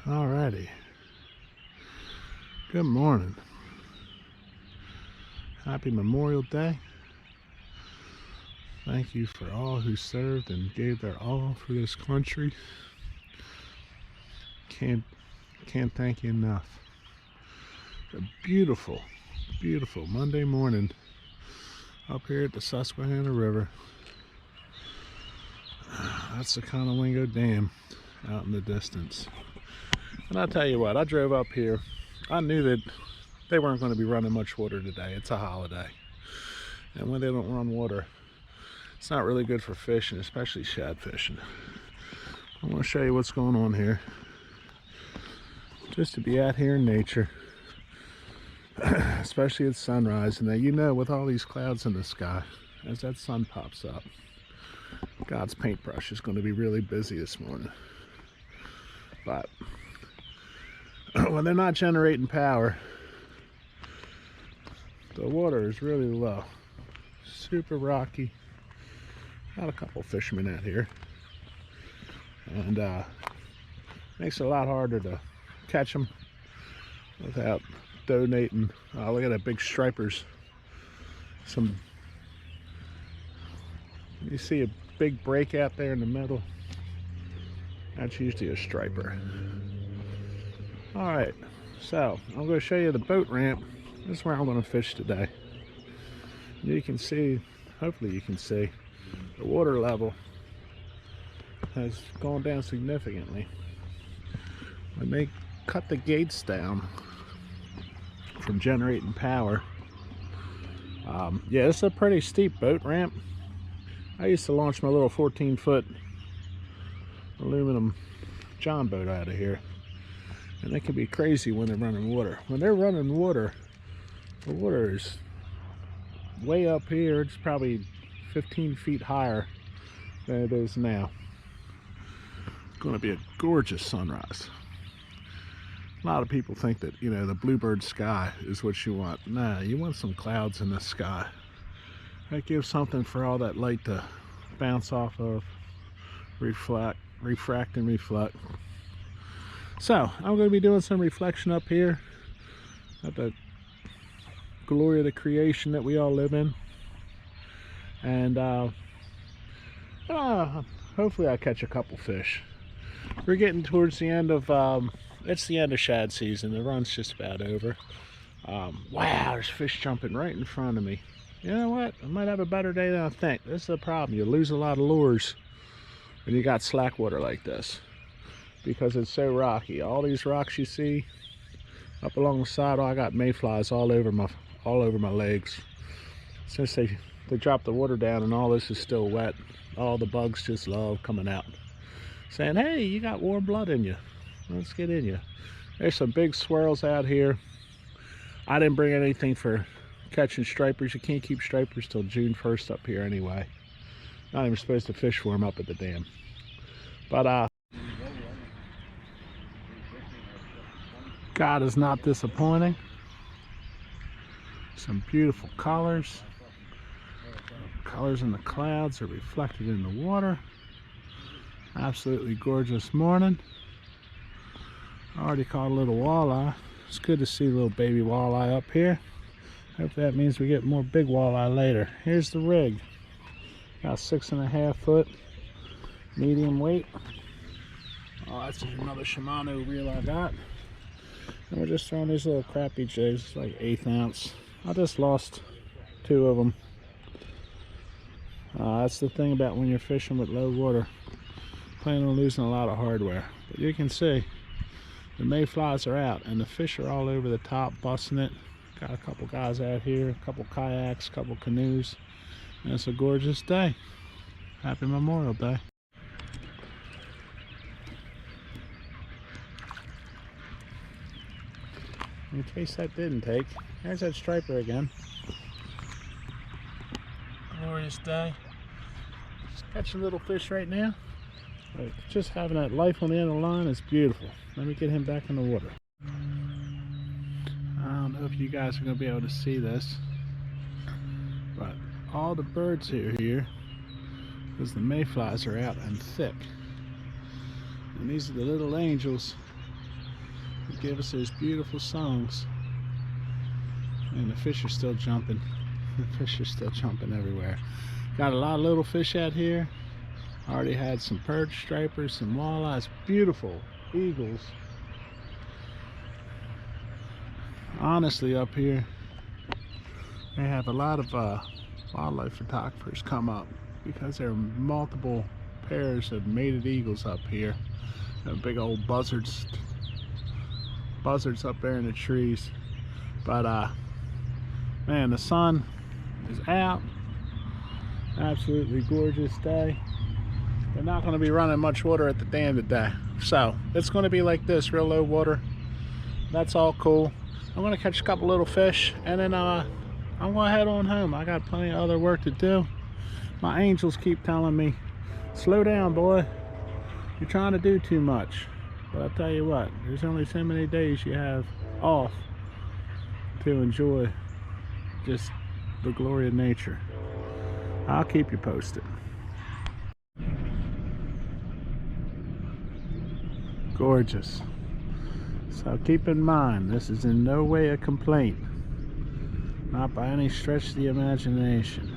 Alrighty. Good morning. Happy Memorial Day. Thank you for all who served and gave their all for this country. Can't thank you enough. It's a beautiful, beautiful Monday morning up here at the Susquehanna River. That's the Conowingo Dam out in the distance. And I'll tell you what, I drove up here. I knew that they weren't going to be running much water today. It's a holiday. And when they don't run water, it's not really good for fishing, especially shad fishing. I want to show you what's going on here. Just to be out here in nature, especially at sunrise. And now, you know, with all these clouds in the sky, as that sun pops up, God's paintbrush is going to be really busy this morning. But when they're not generating power, the water is really low, super rocky. Got a couple fishermen out here, and makes it a lot harder to catch them without donating. Look at that big stripers. You see a big break out there in the middle? That's usually a striper. Alright, so I'm going to show you the boat ramp. This is where I'm going to fish today. You can see, hopefully you can see, the water level has gone down significantly. When they cut the gates down from generating power, yeah, it's a pretty steep boat ramp. I used to launch my little 14-foot aluminum John boat out of here, and they can be crazy when they're running water. When they're running water, the water is way up here. It's probably 15 feet higher than it is now. It's going to be a gorgeous sunrise. A lot of people think that, you know, the bluebird sky is what you want. Nah, you want some clouds in the sky. That gives something for all that light to bounce off of, refract and reflect. So I'm going to be doing some reflection up here at the glory of the creation that we all live in, and hopefully I catch a couple fish. We're getting towards the end of it's the end of shad season. The run's just about over. Wow, there's fish jumping right in front of me. You know what, I might have a better day than I think. This is the problem. You lose a lot of lures when you got slack water like this, because it's so rocky. All these rocks you see up along the side, I got mayflies all over my legs. Since they dropped the water down and all this is still wet, all the bugs just love coming out, saying, hey, you got warm blood in you, let's get in you. There's some big swirls out here. I didn't bring anything for catching stripers. You can't keep stripers till June 1st up here anyway. Not even supposed to fish for them up at the dam. But God is not disappointing. Some beautiful colors. Colors in the clouds are reflected in the water. Absolutely gorgeous morning. I already caught a little walleye. It's good to see a little baby walleye up here. Hope that means we get more big walleye later. Here's the rig. Got 6.5 foot, medium weight. Oh, that's another Shimano reel I got. And we're just throwing these little crappie jigs, like 1/8 ounce. I just lost 2 of them. That's the thing about when you're fishing with low water. Planning on losing a lot of hardware. But you can see the mayflies are out and the fish are all over the top, busting it. Got a couple guys out here, a couple kayaks, a couple canoes. And it's a gorgeous day. Happy Memorial Day. In case that didn't take, there's that striper again. Glorious day. Just catching little fish right now. But just having that life on the end of the line is beautiful. Let me get him back in the water. I don't know if you guys are going to be able to see this, but all the birds are here because the mayflies are out and thick. And these are the little angels give us those beautiful songs. And the fish are still jumping. The fish are still jumping everywhere. Got a lot of little fish out here. Already had some perch, stripers, some walleyes, beautiful eagles. Honestly, up here, they have a lot of wildlife photographers come up because there are multiple pairs of mated eagles up here. Big old buzzards up there in the trees. But man, the sun is out. Absolutely gorgeous day. They're not going to be running much water at the dam today, so it's going to be like this, real low water. That's all cool. I'm going to catch a couple little fish, and then I'm going to head on home. I got plenty of other work to do. My angels keep telling me, slow down, boy. You're trying to do too much. But I'll tell you what, there's only so many days you have off to enjoy just the glory of nature. I'll keep you posted. Gorgeous. So keep in mind, this is in no way a complaint. Not by any stretch of the imagination.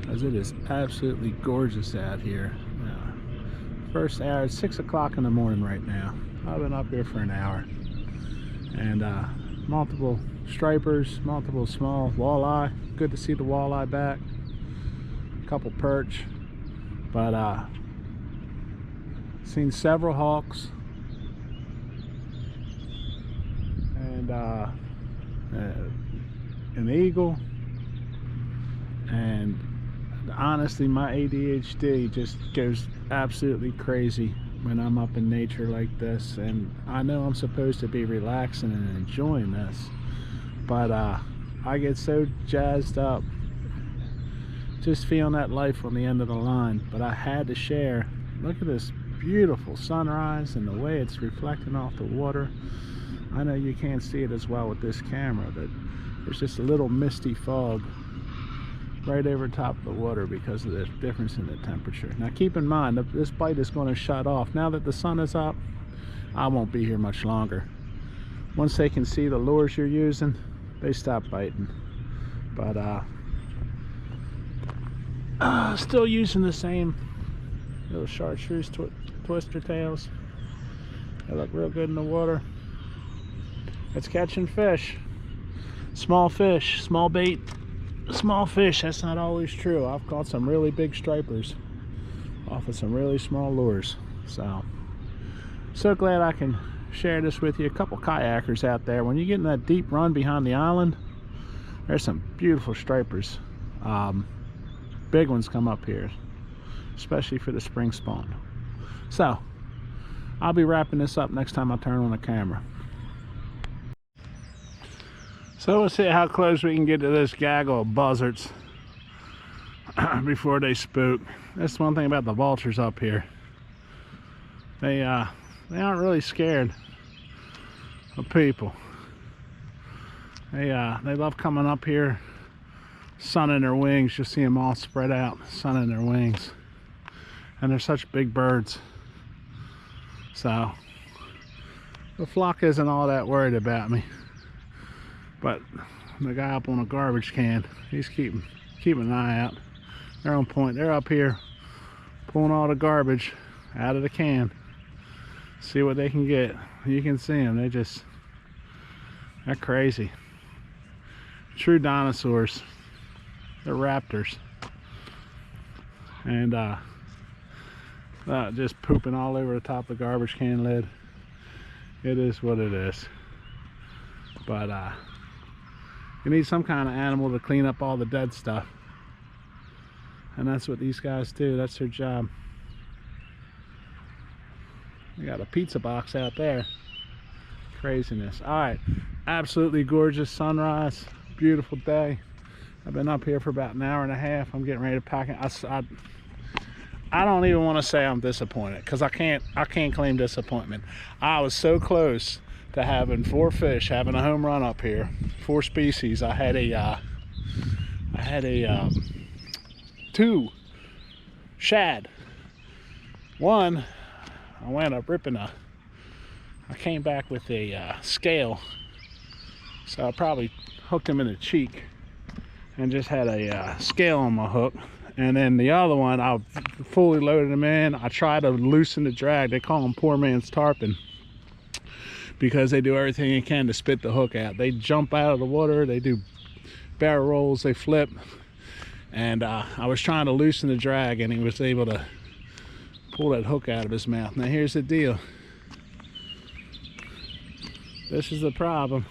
As it is absolutely gorgeous out here. First hour, it's 6 o'clock in the morning right now. I've been up here for an hour. And multiple stripers, multiple small walleye. Good to see the walleye back. A couple perch. But seen several hawks. And an eagle. And honestly, my ADHD just goes absolutely crazy when I'm up in nature like this, and I know I'm supposed to be relaxing and enjoying this, but I get so jazzed up just feeling that life on the end of the line. But I had to share. Look at this beautiful sunrise and the way it's reflecting off the water. I know you can't see it as well with this camera, but there's just a little misty fog right over top of the water because of the difference in the temperature. Now keep in mind, this bite is going to shut off. Now that the sun is up, I won't be here much longer. Once they can see the lures you're using, they stop biting. But still using the same little chartreuse twister tails. They look real good in the water. It's catching fish. Small fish, small bait. Small fish. That's not always true. I've caught some really big stripers off of some really small lures. So glad I can share this with you. A couple kayakers out there, when you get in that deep run behind the island, there's some beautiful stripers. Big ones come up here, especially for the spring spawn. So I'll be wrapping this up next time I turn on the camera. So we'll see how close we can get to this gaggle of buzzards before they spook. That's one thing about the vultures up here. They aren't really scared of people. They love coming up here, sunning their wings. You'll see them all spread out, sunning their wings. And they're such big birds. So the flock isn't all that worried about me. But the guy up on a garbage can, he's keeping an eye out. They're on point. They're up here pulling all the garbage out of the can. See what they can get. You can see them. They're crazy. True dinosaurs. They're raptors. And just pooping all over the top of the garbage can lid. It is what it is. But you need some kind of animal to clean up all the dead stuff. And that's what these guys do. That's their job. We got a pizza box out there. Craziness. Alright. Absolutely gorgeous sunrise. Beautiful day. I've been up here for about an hour and a half. I'm getting ready to pack it. I don't even want to say I'm disappointed, because I can't claim disappointment. I was so close to having 4 fish, having a home run up here. 4 species. I had a 2 shad. One, I wound up ripping a I came back with a scale, so I probably hooked him in the cheek and just had a scale on my hook. And then the other one, I fully loaded him in. I tried to loosen the drag. They call them poor man's tarpon, because they do everything they can to spit the hook out. They jump out of the water, they do barrel rolls, they flip. And I was trying to loosen the drag, and he was able to pull that hook out of his mouth. Now here's the deal. This is the problem.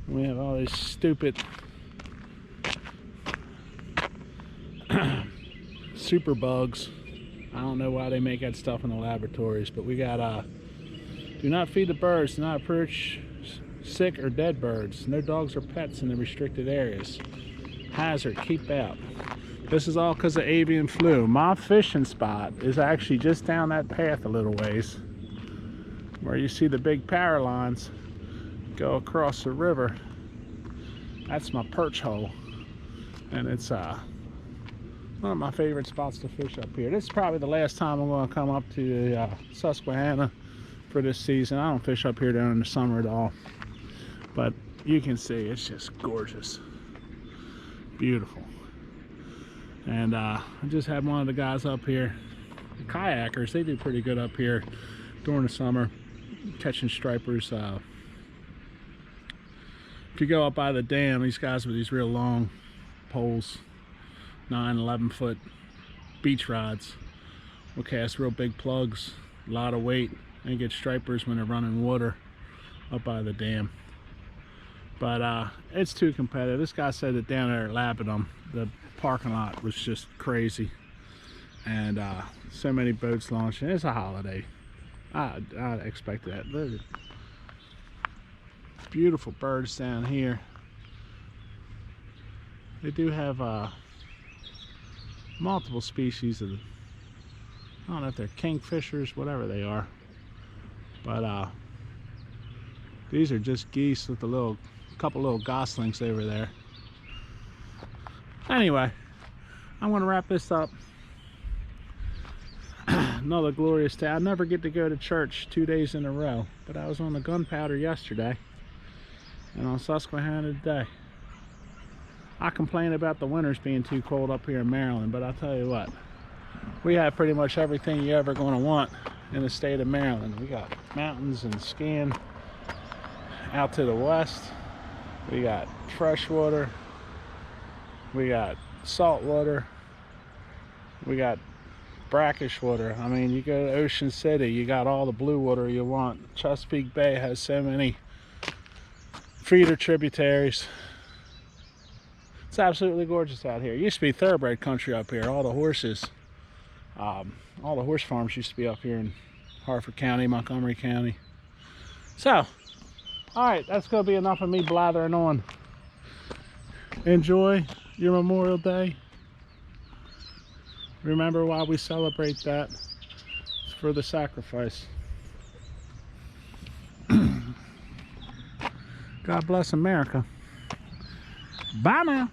We have all these stupid super bugs. I don't know why they make that stuff in the laboratories, but we got do not feed the birds, do not approach sick or dead birds. No dogs or pets in the restricted areas. Hazard, keep out. This is all because of avian flu. My fishing spot is actually just down that path a little ways, where you see the big power lines go across the river. That's my perch hole, and it's one of my favorite spots to fish up here. This is probably the last time I'm going to come up to the Susquehanna for this season. I don't fish up here during the summer at all, but you can see it's just gorgeous, beautiful. And I just had one of the guys up here, the kayakers. They do pretty good up here during the summer, catching stripers. If you go up by the dam, these guys with these real long poles, 9-11 foot beach rods, will cast real big plugs, a lot of weight, and get stripers when they're running water up by the dam. But it's too competitive. This guy said that down there at Lapidum, the parking lot was just crazy, and so many boats launching. It's a holiday. I expect that. Look, beautiful birds down here. They do have multiple species of, I don't know if they're kingfishers, whatever they are, but these are just geese with a couple little goslings over there. Anyway, I'm going to wrap this up. Another glorious day. I never get to go to church 2 days in a row, but I was on the gunpowder yesterday and on Susquehanna today. I complain about the winters being too cold up here in Maryland, but I'll tell you what, we have pretty much everything you're ever going to want in the state of Maryland. We got mountains and skiing out to the west. We got fresh water. We got salt water. We got brackish water. I mean, you go to Ocean City, you got all the blue water you want. Chesapeake Bay has so many feeder tributaries. It's absolutely gorgeous out here. It used to be thoroughbred country up here. All the horses, all the horse farms used to be up here in Harford County, Montgomery County. So, all right, that's going to be enough of me blathering on. Enjoy your Memorial Day. Remember why we celebrate that. It's for the sacrifice. God bless America. Bye now.